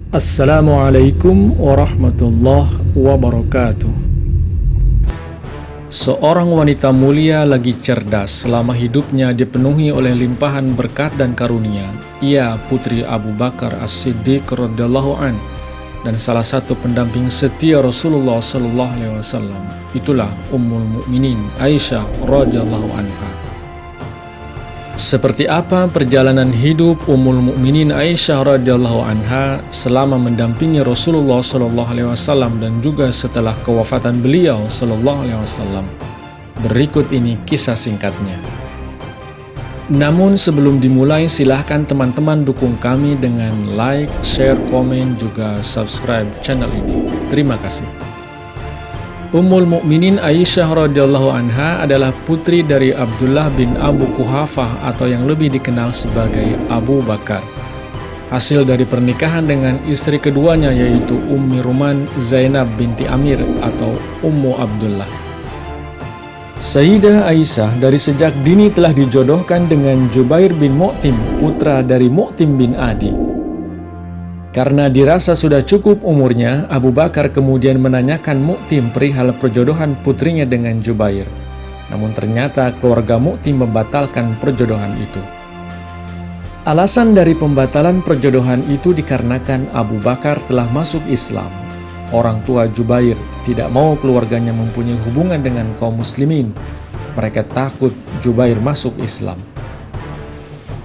Assalamualaikum warahmatullahi wabarakatuh. Seorang wanita mulia lagi cerdas selama hidupnya dipenuhi oleh limpahan berkat dan karunia. Ia putri Abu Bakar As-Siddiq radhiyallahu an dan salah satu pendamping setia Rasulullah sallallahu alaihi wasallam. Itulah Ummul Mukminin Aisyah radhiyallahu anha. Seperti apa perjalanan hidup Ummul Mukminin Aisyah radhiyallahu anha selama mendampingi Rasulullah sallallahu alaihi wasallam dan juga setelah kewafatan beliau sallallahu alaihi wasallam? Berikut ini kisah singkatnya. Namun sebelum dimulai, silahkan teman-teman dukung kami dengan like, share, komen, juga subscribe channel ini. Terima kasih. Ummul Mukminin Aisyah radhiyallahu anha adalah putri dari Abdullah bin Abu Quhafah atau yang lebih dikenal sebagai Abu Bakar. Hasil dari pernikahan dengan istri keduanya yaitu Ummi Ruman Zainab binti Amir atau Ummu Abdullah. Sayyidah Aisyah dari sejak dini telah dijodohkan dengan Jubair bin Mu'tim, putra dari Mu'tim bin Adi. Karena dirasa sudah cukup umurnya, Abu Bakar kemudian menanyakan Mu'tim perihal perjodohan putrinya dengan Jubair. Namun ternyata keluarga Mu'tim membatalkan perjodohan itu. Alasan dari pembatalan perjodohan itu dikarenakan Abu Bakar telah masuk Islam. Orang tua Jubair tidak mau keluarganya mempunyai hubungan dengan kaum muslimin. Mereka takut Jubair masuk Islam.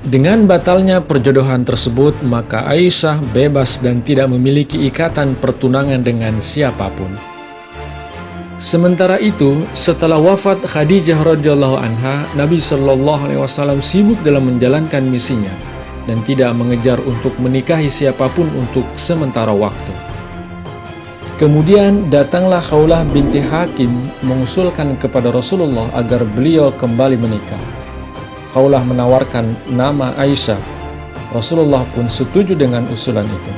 Dengan batalnya perjodohan tersebut, maka Aisyah bebas dan tidak memiliki ikatan pertunangan dengan siapapun. Sementara itu, setelah wafat Khadijah radhiyallahu anha, Nabi Shallallahu alaihi wasallam sibuk dalam menjalankan misinya dan tidak mengejar untuk menikahi siapapun untuk sementara waktu. Kemudian datanglah Khawlah binti Hakim mengusulkan kepada Rasulullah agar beliau kembali menikah. Khawlah menawarkan nama Aisyah. Rasulullah pun setuju dengan usulan itu.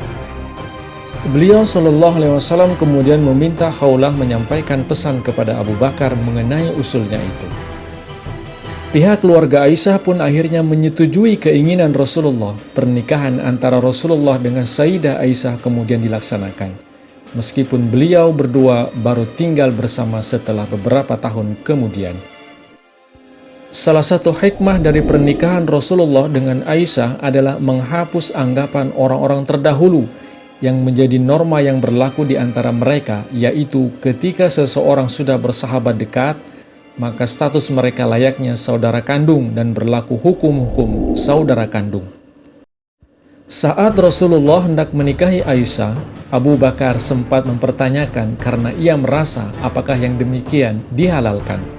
Beliau sallallahu alaihi wasallam kemudian meminta Khawlah menyampaikan pesan kepada Abu Bakar mengenai usulnya itu. Pihak keluarga Aisyah pun akhirnya menyetujui keinginan Rasulullah. Pernikahan antara Rasulullah dengan Sayyidah Aisyah kemudian dilaksanakan. Meskipun beliau berdua baru tinggal bersama setelah beberapa tahun kemudian. Salah satu hikmah dari pernikahan Rasulullah dengan Aisyah adalah menghapus anggapan orang-orang terdahulu yang menjadi norma yang berlaku di antara mereka, yaitu ketika seseorang sudah bersahabat dekat, maka status mereka layaknya saudara kandung dan berlaku hukum-hukum saudara kandung. Saat Rasulullah hendak menikahi Aisyah, Abu Bakar sempat mempertanyakan karena ia merasa apakah yang demikian dihalalkan.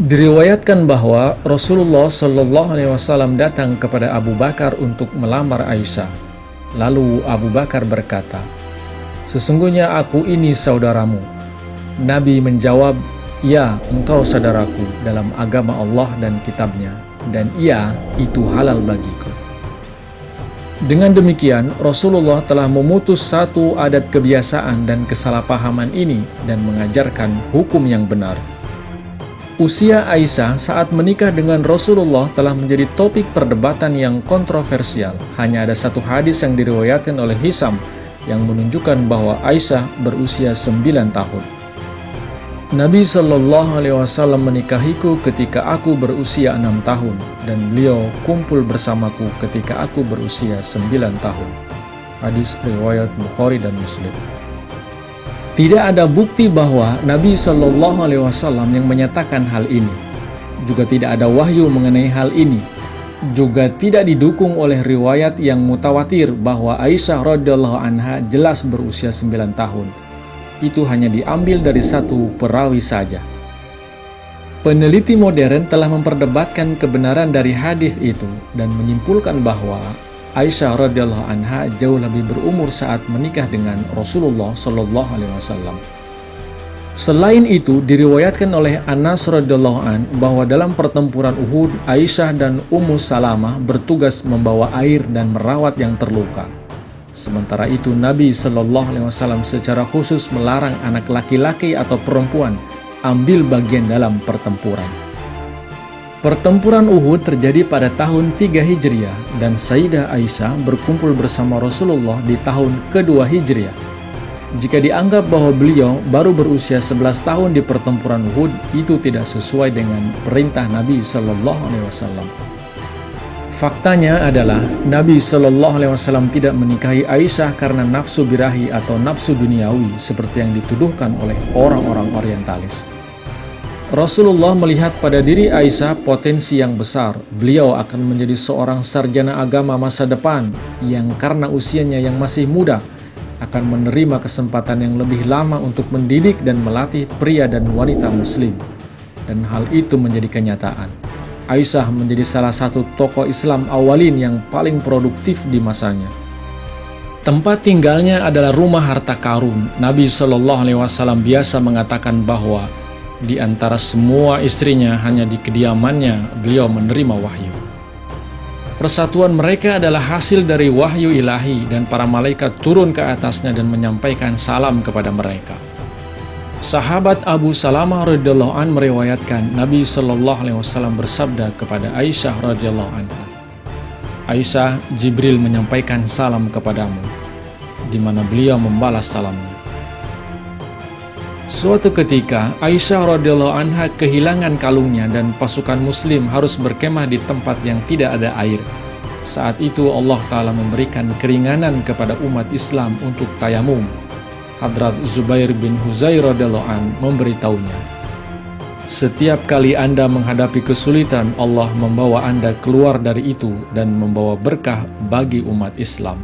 Diriwayatkan bahwa Rasulullah Shallallahu alaihi wasallam datang kepada Abu Bakar untuk melamar Aisyah. Lalu Abu Bakar berkata, "Sesungguhnya aku ini saudaramu." Nabi menjawab, "Ya, engkau saudaraku dalam agama Allah dan kitabnya, dan ia itu halal bagiku." Dengan demikian, Rasulullah telah memutus satu adat kebiasaan dan kesalahpahaman ini dan mengajarkan hukum yang benar. Usia Aisyah saat menikah dengan Rasulullah telah menjadi topik perdebatan yang kontroversial. Hanya ada satu hadis yang diriwayatkan oleh Hisam yang menunjukkan bahwa Aisyah berusia 9 tahun. Nabi Shallallahu alaihi wasallam menikahiku ketika aku berusia 6 tahun dan beliau kumpul bersamaku ketika aku berusia 9 tahun. Hadis riwayat Bukhari dan Muslim. Tidak ada bukti bahwa Nabi Shallallahu alaihi wasallam yang menyatakan hal ini. Juga tidak ada wahyu mengenai hal ini. Juga tidak didukung oleh riwayat yang mutawatir bahwa Aisyah radhiyallahu anha jelas berusia 9 tahun. Itu hanya diambil dari satu perawi saja. Peneliti modern telah memperdebatkan kebenaran dari hadis itu dan menyimpulkan bahwa Aisyah radhiyallahu anha jauh lebih berumur saat menikah dengan Rasulullah Shallallahu alaihi wasallam. Selain itu, diriwayatkan oleh Anas radhiyallahu an bahwa dalam pertempuran Uhud, Aisyah dan Ummu Salamah bertugas membawa air dan merawat yang terluka. Sementara itu, Nabi Shallallahu alaihi wasallam secara khusus melarang anak laki-laki atau perempuan ambil bagian dalam pertempuran. Pertempuran Uhud terjadi pada tahun 3 Hijriah dan Sayyidah Aisyah berkumpul bersama Rasulullah di tahun kedua Hijriah. Jika dianggap bahwa beliau baru berusia 11 tahun di pertempuran Uhud, itu tidak sesuai dengan perintah Nabi Shallallahu Alaihi Wasallam. Faktanya adalah Nabi Shallallahu Alaihi Wasallam tidak menikahi Aisyah karena nafsu birahi atau nafsu duniawi seperti yang dituduhkan oleh orang-orang Orientalis. Rasulullah melihat pada diri Aisyah potensi yang besar. Beliau akan menjadi seorang sarjana agama masa depan yang karena usianya yang masih muda akan menerima kesempatan yang lebih lama untuk mendidik dan melatih pria dan wanita muslim. Dan hal itu menjadi kenyataan. Aisyah menjadi salah satu tokoh Islam awalin yang paling produktif di masanya. Tempat tinggalnya adalah rumah harta karun. Nabi Shallallahu Alaihi Wasallam biasa mengatakan bahwa di antara semua istrinya hanya di kediamannya beliau menerima wahyu. Persatuan mereka adalah hasil dari wahyu ilahi dan para malaikat turun ke atasnya dan menyampaikan salam kepada mereka. Sahabat Abu Salamah radhiyallahu an meriwayatkan Nabi Shallallahu Alaihi Wasallam bersabda kepada Aisyah radhiyallahu anha, "Aisyah, Jibril menyampaikan salam kepadamu," di mana beliau membalas salamnya. Suatu ketika, Aisyah radhiyallahu anha kehilangan kalungnya dan pasukan muslim harus berkemah di tempat yang tidak ada air. Saat itu Allah Ta'ala memberikan keringanan kepada umat Islam untuk tayamum. Hadrat Zubair bin Huzair radhiyallahu an memberitahunya, "Setiap kali Anda menghadapi kesulitan, Allah membawa Anda keluar dari itu dan membawa berkah bagi umat Islam."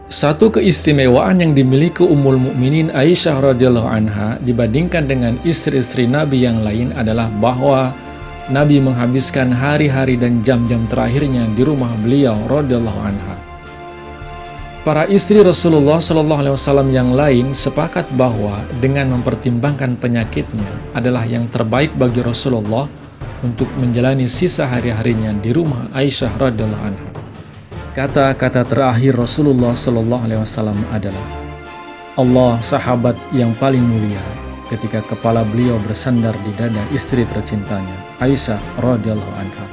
Satu keistimewaan yang dimiliki Ummul Mukminin Aisyah radhiyallahu anha dibandingkan dengan istri-istri Nabi yang lain adalah bahwa Nabi menghabiskan hari-hari dan jam-jam terakhirnya di rumah beliau radhiyallahu anha. Para istri Rasulullah Shallallahu Alaihi Wasallam yang lain sepakat bahwa dengan mempertimbangkan penyakitnya adalah yang terbaik bagi Rasulullah untuk menjalani sisa hari-harinya di rumah Aisyah radhiyallahu anha. Kata-kata terakhir Rasulullah Shallallahu Alaihi Wasallam adalah, "Allah sahabat yang paling mulia," ketika kepala beliau bersandar di dada istri tercintanya, Aisyah radhiyallahu anha.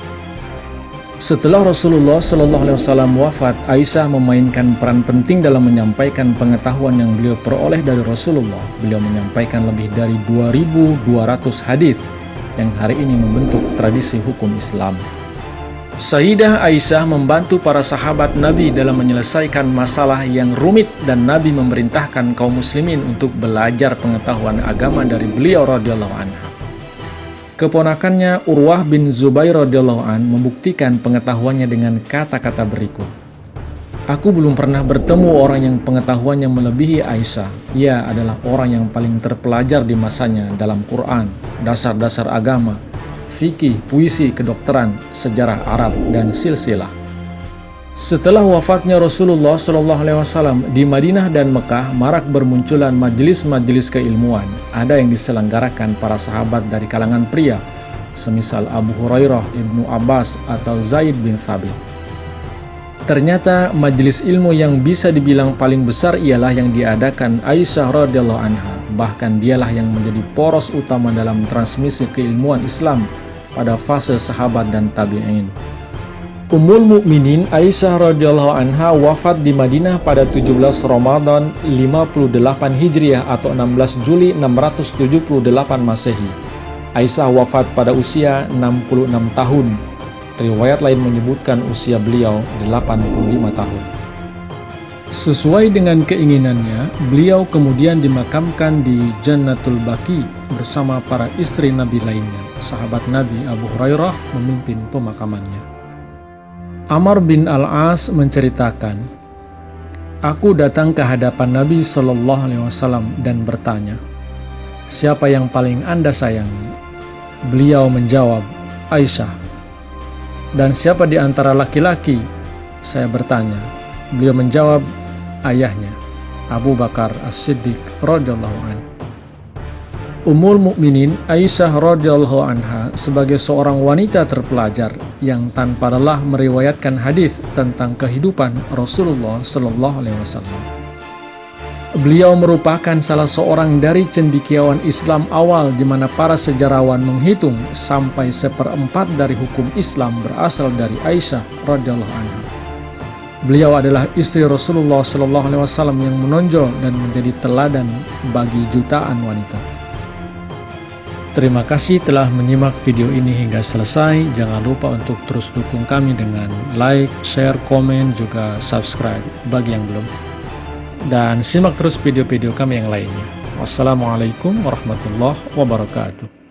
Setelah Rasulullah Shallallahu Alaihi Wasallam wafat, Aisyah memainkan peran penting dalam menyampaikan pengetahuan yang beliau peroleh dari Rasulullah. Beliau menyampaikan lebih dari 2.200 hadis yang hari ini membentuk tradisi hukum Islam. Sayyidah Aisyah membantu para sahabat Nabi dalam menyelesaikan masalah yang rumit dan Nabi memerintahkan kaum muslimin untuk belajar pengetahuan agama dari beliau radhiyallahu anha. Keponakannya Urwah bin Zubair radhiyallahu an membuktikan pengetahuannya dengan kata-kata berikut, "Aku belum pernah bertemu orang yang pengetahuannya melebihi Aisyah. Ia adalah orang yang paling terpelajar di masanya dalam Quran, dasar-dasar agama, fikih, puisi, kedokteran, sejarah Arab, dan silsilah." Setelah wafatnya Rasulullah SAW di Madinah dan Mekah marak bermunculan majelis-majelis keilmuan. Ada yang diselenggarakan para sahabat dari kalangan pria, semisal Abu Hurairah, Ibnu Abbas, atau Zaid bin Thabit. Ternyata majelis ilmu yang bisa dibilang paling besar ialah yang diadakan Aisyah radhiyallahu anha. Bahkan dialah yang menjadi poros utama dalam transmisi keilmuan Islam pada fase sahabat dan tabi'in. Ummul Mukminin Aisyah radhiyallahu anha wafat di Madinah pada 17 Ramadan 58 Hijriah atau 16 Juli 678 Masehi. Aisyah wafat pada usia 66 tahun. Riwayat lain menyebutkan usia beliau 85 tahun. Sesuai dengan keinginannya, beliau kemudian dimakamkan di Jannatul Baqi bersama para istri Nabi lainnya. Sahabat Nabi Abu Hurairah memimpin pemakamannya. Amr bin Al-As menceritakan, "Aku datang ke hadapan Nabi Shallallahu Alaihi Wasallam dan bertanya, 'Siapa yang paling Anda sayangi?' Beliau menjawab, 'Aisyah.' 'Dan siapa di antara laki-laki?' Saya bertanya. Beliau menjawab, 'Ayahnya, Abu Bakar As-Siddiq radhiyallahu anhu.'" Ummul Mukminin Aisyah radhiyallahu anha sebagai seorang wanita terpelajar yang tanpa lelah meriwayatkan hadis tentang kehidupan Rasulullah sallallahu alaihi wasallam. Beliau merupakan salah seorang dari cendekiawan Islam awal di mana para sejarawan menghitung sampai 1/4 dari hukum Islam berasal dari Aisyah radhiyallahu anha. Beliau adalah istri Rasulullah SAW yang menonjol dan menjadi teladan bagi jutaan wanita. Terima kasih telah menyimak video ini hingga selesai. Jangan lupa untuk terus dukung kami dengan like, share, komen, juga subscribe bagi yang belum. Dan simak terus video-video kami yang lainnya. Wassalamualaikum warahmatullahi wabarakatuh.